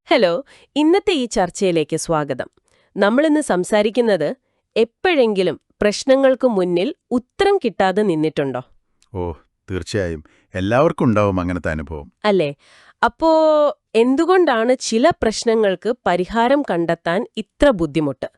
Hello, ഇന്നത്തെ ഈ ചർച്ചയിലേക്ക് സ്വാഗതം. നമ്മളിന്ന് സംസാരിക്കുന്നത് എപ്പോഴെങ്കിലും പ്രശ്നങ്ങൾക്ക് മുന്നിൽ ഉത്തരം കിട്ടാതെ നിന്നിട്ടുണ്ടോ? ഓ, തീർച്ചയായും. എല്ലാവർക്കും ഉണ്ടാവും അങ്ങനത്തെ അനുഭവം. അല്ലേ? അപ്പോ എന്തുകൊണ്ടാണ് ചില പ്രശ്നങ്ങൾക്ക് പരിഹാരം കണ്ടെത്താൻ ഇത്ര ബുദ്ധിമുട്ട്?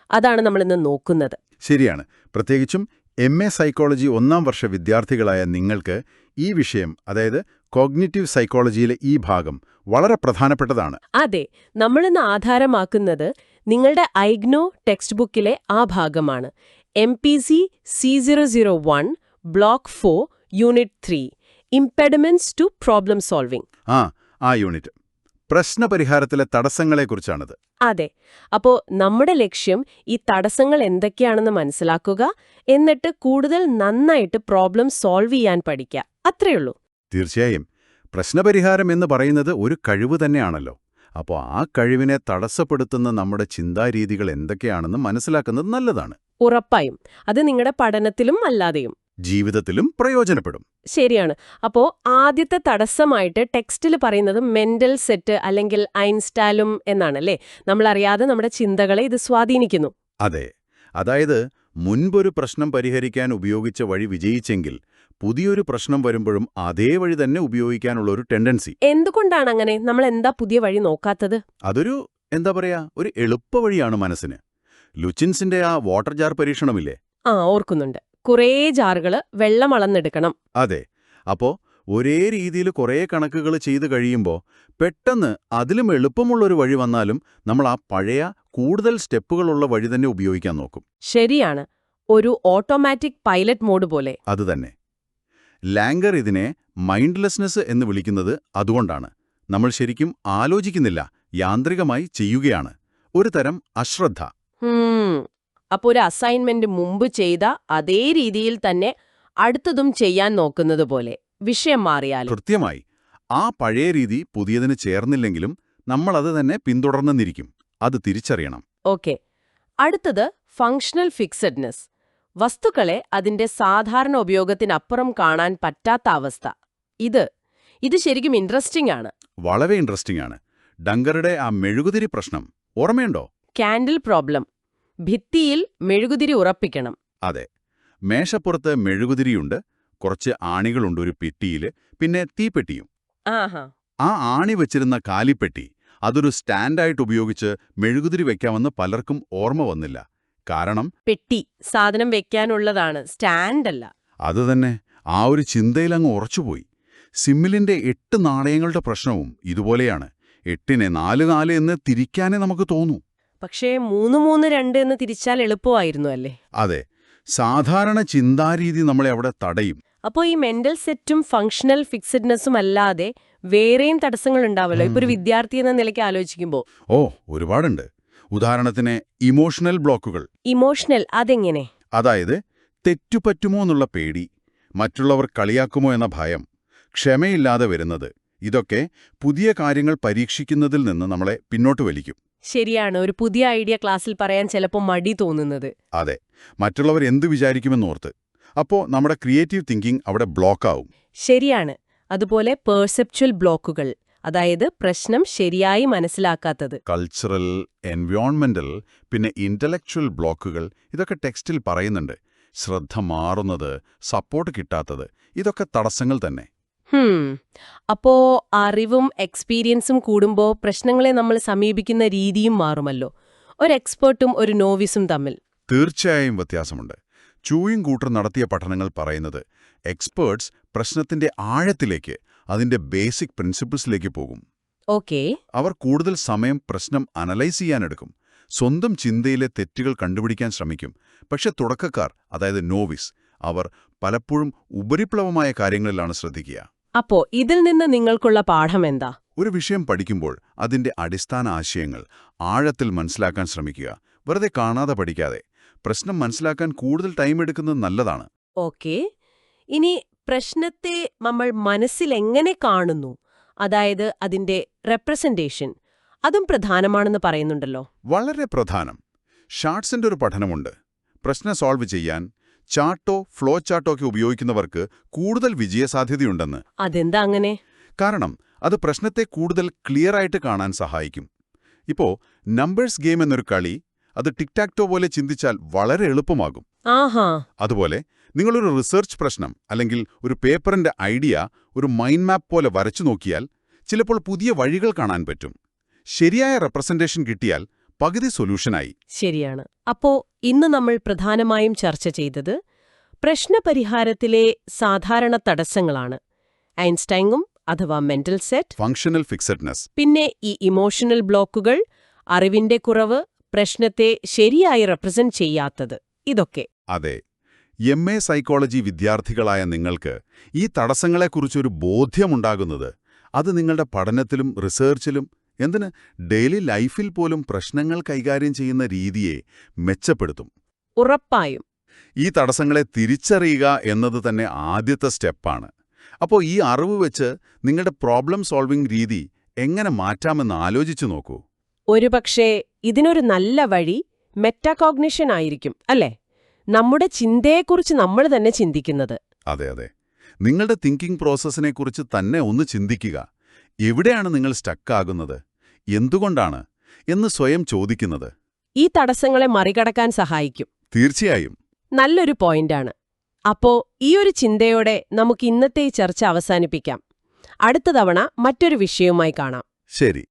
അതാണ് നമ്മളിന്ന് നോക്കുന്നത്. ശരിയാണ്. പ്രത്യേകിച്ചും MA സൈക്കോളജി 1-ാം വർഷ വിദ്യാർത്ഥികളായ നിങ്ങൾക്ക് ഈ വിഷയം, അതായത് കോഗ്നിറ്റീവ് സൈക്കോളജിയിലെ ഈ ഭാഗം വളരെ പ്രധാനപ്പെട്ടതാണ്. അതെ, നമ്മളിന്ന് ആധാരമാക്കുന്നത് നിങ്ങളുടെ ഐഗ്നോ ടെക്സ്റ്റ് ബുക്കിലെ ആ ഭാഗമാണ്. MPC C001 block 4 unit 3 impediments to problem solving. ആ യൂണിറ്റ് പ്രശ്നപരിഹാരത്തിലെ തടസ്സങ്ങളെക്കുറിച്ചാണത്. അതെ. അപ്പോ നമ്മുടെ ലക്ഷ്യം ഈ തടസ്സങ്ങൾ എന്തൊക്കെയാണെന്ന് മനസ്സിലാക്കുക, എന്നിട്ട് കൂടുതൽ നന്നായിട്ട് പ്രോബ്ലം സോൾവ് ചെയ്യാൻ പഠിക്കുക. അത്രയുള്ളൂ. തീർച്ചയായും. പ്രശ്നപരിഹാരം എന്ന് പറയുന്നത് ഒരു കഴിവ് തന്നെയാണല്ലോ. അപ്പോൾ ആ കഴിവിനെ തടസ്സപ്പെടുത്തുന്ന നമ്മുടെ ചിന്താരീതികൾ എന്തൊക്കെയാണെന്ന് മനസ്സിലാക്കുന്നത് നല്ലതാണ്. ഉറപ്പായും. അത് നിങ്ങളുടെ പഠനത്തിലും അല്ലാതെയും ജീവിതത്തിലും പ്രയോജനപ്പെടും. ശരിയാണ്. അപ്പോ ആദ്യത്തെ തടസ്സമായിട്ട് ടെക്സ്റ്റിൽ പറയുന്നത് മെന്റൽ സെറ്റ് അല്ലെങ്കിൽ ഐൻസ്റ്റാലും എന്നാണല്ലേ. നമ്മളറിയാതെ നമ്മുടെ ചിന്തകളെ ഇത് സ്വാധീനിക്കുന്നു. അതെ. അതായത് മുൻപൊരു പ്രശ്നം പരിഹരിക്കാൻ ഉപയോഗിച്ച വഴി വിജയിച്ചെങ്കിൽ പുതിയൊരു പ്രശ്നം വരുമ്പോഴും അതേ വഴി തന്നെ ഉപയോഗിക്കാനുള്ള ഒരു ടെൻഡൻസി. എന്തുകൊണ്ടാണ് അങ്ങനെ? നമ്മൾ എന്താ പുതിയ വഴി നോക്കാത്തത്? അതൊരു ഒരു എളുപ്പവഴിയാണ് മനസ്സിന്. ലുച്ചിൻസിന്റെ ആ വാട്ടർ ജാർ പരീക്ഷണമില്ലേ? ഓർക്കുന്നുണ്ട്. കുറേ ജാറുകള് വെള്ളം അളന്നെടുക്കണം. അതെ. അപ്പോ ഒരേ രീതിയിൽ കുറേ കണക്കുകൾ ചെയ്തു കഴിയുമ്പോൾ പെട്ടെന്ന് അതിലും എളുപ്പമുള്ളൊരു വഴി വന്നാലും നമ്മൾ ആ പഴയ കൂടുതൽ സ്റ്റെപ്പുകളുള്ള വഴി തന്നെ ഉപയോഗിക്കാൻ നോക്കും. ശരിയാണ്. ഒരു ഓട്ടോമാറ്റിക് പൈലറ്റ് മോഡ് പോലെ. അതുതന്നെ. ലാംഗർ ഇതിനെ മൈൻഡ്ലെസ്നെസ് എന്ന് വിളിക്കുന്നത് അതുകൊണ്ടാണ്. നമ്മൾ ശരിക്കും ആലോചിക്കുന്നില്ല, യാന്ത്രികമായി ചെയ്യുകയാണ്. ഒരു തരം അശ്രദ്ധ. അപ്പോൾ ഒരു അസൈൻമെന്റ് മുമ്പ് ചെയ്ത അതേ രീതിയിൽ തന്നെ അടുത്തതും ചെയ്യാൻ നോക്കുന്നത് പോലെ. വിഷയം മാറിയാലും. കൃത്യമായി. ആ പഴയ രീതി പുതിയതിന് ചേർന്നില്ലെങ്കിലും നമ്മളത് തന്നെ പിന്തുടർന്നെന്നിരിക്കും. അത് തിരിച്ചറിയണം. ഓക്കെ. അടുത്തത് ഫങ്ഷണൽ ഫിക്സഡ്നെസ്. വസ്തുക്കളെ അതിന്റെ സാധാരണ ഉപയോഗത്തിനപ്പുറം കാണാൻ പറ്റാത്ത അവസ്ഥ. ഇത് ശരിക്കും ഇൻട്രസ്റ്റിംഗ് ആണ്. വളരെ ഇൻട്രസ്റ്റിംഗ് ആണ്. ഡങ്കറുടെ ആ മെഴുകുതിരി പ്രശ്നം ഓർമ്മയുണ്ടോ? Candle problem. ഭിത്തിയിൽ മെഴുകുതിരി ഉറപ്പിക്കണം. അതെ. മേശപ്പുറത്ത് മെഴുകുതിരിയുണ്ട്, കുറച്ച് ആണികളുണ്ട് ഒരു പെട്ടിയില്, പിന്നെ തീപ്പെട്ടിയും. ആ ആണി വെച്ചിരുന്ന കാലിപ്പെട്ടി അതൊരു സ്റ്റാൻഡായിട്ട് ഉപയോഗിച്ച് മെഴുകുതിരി വെക്കാമെന്ന് പലർക്കും ഓർമ്മ വന്നില്ല. കാരണം പെട്ടി സാധനം വെക്കാനുള്ളതാണ്, സ്റ്റാൻഡല്ല. അതുതന്നെ. ആ ഒരു ചിന്തയിലങ്ങ് ഉറച്ചുപോയി. സിമ്മിലിന്റെ 8 നാണയങ്ങളുടെ പ്രശ്നവും ഇതുപോലെയാണ്. 8നെ 4 എന്ന് തിരിക്കാനേ നമുക്ക് തോന്നൂ. പക്ഷേ 3-3-2 എന്ന് തിരിച്ചാൽ എളുപ്പമായിരുന്നു അല്ലേ? അതെ. സാധാരണ ചിന്താരീതി നമ്മളെ അവിടെ തടയും. അപ്പോൾ ഈ മെന്റൽ സെറ്റും ഫങ്ഷണൽ ഫിക്സഡ്നെസ്സും അല്ലാതെ വേറെയും തടസ്സങ്ങൾ ഉണ്ടാവല്ലോ. ഇപ്പൊ ഒരു വിദ്യാർത്ഥി എന്ന നിലയ്ക്ക് ആലോചിക്കുമ്പോൾ. ഒരുപാടുണ്ട്. ഉദാഹരണത്തിന് ഇമോഷണൽ ബ്ലോക്കുകൾ. ഇമോഷണൽ അതെങ്ങനെ? അതായത് തെറ്റുപറ്റുമോ എന്നുള്ള പേടി, മറ്റുള്ളവർ കളിയാക്കുമോ എന്ന ഭയം, ക്ഷമയില്ലാതെ വരുന്നത്. ഇതൊക്കെ പുതിയ കാര്യങ്ങൾ പരീക്ഷിക്കുന്നതിൽ നിന്ന് നമ്മളെ പിന്നോട്ട് വലിക്കും. ശരിയാണ്. ഒരു പുതിയ ഐഡിയ ക്ലാസ്സിൽ പറയാൻ ചിലപ്പോൾ മടി തോന്നുന്നത്. അതെ. മറ്റുള്ളവർ എന്തു വിചാരിക്കുമെന്നോർത്ത്. അപ്പോൾ നമ്മുടെ ക്രിയേറ്റീവ് തിങ്കിങ് അവിടെ ബ്ലോക്കാവും. ശരിയാണ്. അതുപോലെ പെർസെപ്ച്വൽ ബ്ലോക്കുകൾ, അതായത് പ്രശ്നം ശരിയായി മനസ്സിലാക്കാത്തത്. കൾച്ചറൽ, എൻവയോൺമെന്റൽ, പിന്നെ ഇന്റലക്ച്വൽ ബ്ലോക്കുകൾ, ഇതൊക്കെ ടെക്സ്റ്റിൽ പറയുന്നുണ്ട്. ശ്രദ്ധ മാറുന്നത്, സപ്പോർട്ട് കിട്ടാത്തത്, ഇതൊക്കെ തടസ്സങ്ങൾ തന്നെ. അപ്പോ അറിവും എക്സ്പീരിയൻസും കൂടുമ്പോൾ പ്രശ്നങ്ങളെ നമ്മൾ സമീപിക്കുന്ന രീതിയും മാറുമല്ലോ. ഒരു എക്സ്പേർട്ടും ഒരു നോവിസും തമ്മിൽ തീർച്ചയായും വ്യത്യാസമുണ്ട്. ചൂയിങ് കൂട്ടർ നടത്തിയ പഠനങ്ങൾ പറയുന്നത് എക്സ്പേർട്സ് പ്രശ്നത്തിന്റെ ആഴത്തിലേക്ക്, അതിന്റെ ബേസിക് പ്രിൻസിപ്പിൾസിലേക്ക് പോകും. ഓക്കേ. അവർ കൂടുതൽ സമയം പ്രശ്നം അനലൈസ് ചെയ്യാനെടുക്കും, സ്വന്തം ചിന്തയിലെ തെറ്റുകൾ കണ്ടുപിടിക്കാൻ ശ്രമിക്കും. പക്ഷെ തുടക്കക്കാർ, അതായത് നോവിസ്, അവർ പലപ്പോഴും ഉപരിപ്ലവമായ കാര്യങ്ങളിലാണ് ശ്രദ്ധിക്കുക. അപ്പോ ഇതിൽ നിന്ന് നിങ്ങൾക്കുള്ള പാഠം എന്താ? ഒരു വിഷയം പഠിക്കുമ്പോൾ അതിന്റെ അടിസ്ഥാന ആശയങ്ങൾ ആഴത്തിൽ മനസ്സിലാക്കാൻ ശ്രമിക്കുക. വെറുതെ കാണാതെ പഠിക്കാതെ. പ്രശ്നം മനസ്സിലാക്കാൻ കൂടുതൽ ടൈം എടുക്കുന്നത് നല്ലതാണ്. ഓക്കേ. ഇനി പ്രശ്നത്തെ നമ്മൾ മനസ്സിൽ എങ്ങനെ കാണുന്നു, അതായത് അതിന്റെ റെപ്രസെന്റേഷൻ, അതും പ്രധാനമാണെന്ന് പറയുന്നുണ്ടല്ലോ. വളരെ പ്രധാനം. ഷാർട്സിന്റെ ഒരു പഠനമുണ്ട്. പ്രശ്നം സോൾവ് ചെയ്യാൻ ചാർട്ടോ ഫ്ലോ ചാർട്ടോ ഒക്കെ ഉപയോഗിക്കുന്നവർക്ക് കൂടുതൽ വിജയസാധ്യതയുണ്ടെന്ന്. അതെന്താ അങ്ങനെ? കാരണം അത് പ്രശ്നത്തെ കൂടുതൽ ക്ലിയറായിട്ട് കാണാൻ സഹായിക്കും. ഇപ്പോ നമ്പേഴ്സ് ഗെയിം എന്നൊരു കളി, അത് ടിക്ടാക്ടോ പോലെ ചിന്തിച്ചാൽ വളരെ എളുപ്പമാകും. ആഹാ. അതുപോലെ നിങ്ങളൊരു റിസർച്ച് പ്രശ്നം അല്ലെങ്കിൽ ഒരു പേപ്പറിന്റെ ഐഡിയ ഒരു മൈൻഡ് മാപ്പ് പോലെ വരച്ചു നോക്കിയാൽ ചിലപ്പോൾ പുതിയ വഴികൾ കാണാൻ പറ്റും. ശരിയായ റെപ്രസെന്റേഷൻ കിട്ടിയാൽ പകുതി സൊല്യൂഷനായി. ശരിയാണ്. അപ്പോ ഇന്ന് നമ്മൾ പ്രധാനമായും ചർച്ച ചെയ്തത് പ്രശ്നപരിഹാരത്തിലെ സാധാരണ തടസ്സങ്ങളാണ്. ഐൻസ്റ്റൈനും അഥവാ മെന്റൽ സെറ്റ്, ഫങ്ഷണൽ ഫിക്സഡ്നെസ്, പിന്നെ ഈ ഇമോഷണൽ ബ്ലോക്കുകൾ, അറിവിന്റെ കുറവ്, പ്രശ്നത്തെ ശരിയായി റെപ്രസെന്റ് ചെയ്യാത്തത്, ഇതൊക്കെ. അതെ. MA സൈക്കോളജി വിദ്യാർത്ഥികളായ നിങ്ങൾക്ക് ഈ തടസ്സങ്ങളെക്കുറിച്ചൊരു ബോധ്യമുണ്ടാകുന്നത് അത് നിങ്ങളുടെ പഠനത്തിലും റിസർച്ചിലും എന്തിന് ഡെയിലി ലൈഫിൽ പോലും പ്രശ്നങ്ങൾ കൈകാര്യം ചെയ്യുന്ന രീതിയെ മെച്ചപ്പെടുത്തും. ഉറപ്പായും. ഈ തടസ്സങ്ങളെ തിരിച്ചറിയുക എന്നത് തന്നെ ആദ്യത്തെ സ്റ്റെപ്പാണ്. അപ്പോൾ ഈ അറിവ് വെച്ച് നിങ്ങളുടെ പ്രോബ്ലം സോൾവിംഗ് രീതി എങ്ങനെ മാറ്റാമെന്ന് ആലോചിച്ചു നോക്കൂ. ഒരുപക്ഷേ ഇതിനൊരു നല്ല വഴി മെറ്റാകോഗ്നിഷൻ ആയിരിക്കും, അല്ലേ? നമ്മുടെ ചിന്തയെക്കുറിച്ച് നമ്മൾ തന്നെ ചിന്തിക്കുന്നത്. അതെ അതെ. നിങ്ങളുടെ തിങ്കിംഗ് പ്രോസസ്സിനെക്കുറിച്ച് തന്നെ ഒന്ന് ചിന്തിക്കുക. എവിടെയാണ് നിങ്ങൾ സ്റ്റക്കാകുന്നത്, എന്തുകൊണ്ടാണ് എന്ന് സ്വയം ചോദിക്കുന്നത് ഈ തടസ്സങ്ങളെ മറികടക്കാൻ സഹായിക്കും. തീർച്ചയായും നല്ലൊരു പോയിന്റാണ്. അപ്പോ ഈ ഒരു ചിന്തയോടെ നമുക്ക് ഇന്നത്തെ ഈ ചർച്ച അവസാനിപ്പിക്കാം. അടുത്ത തവണ മറ്റൊരു വിഷയവുമായി കാണാം. ശരി.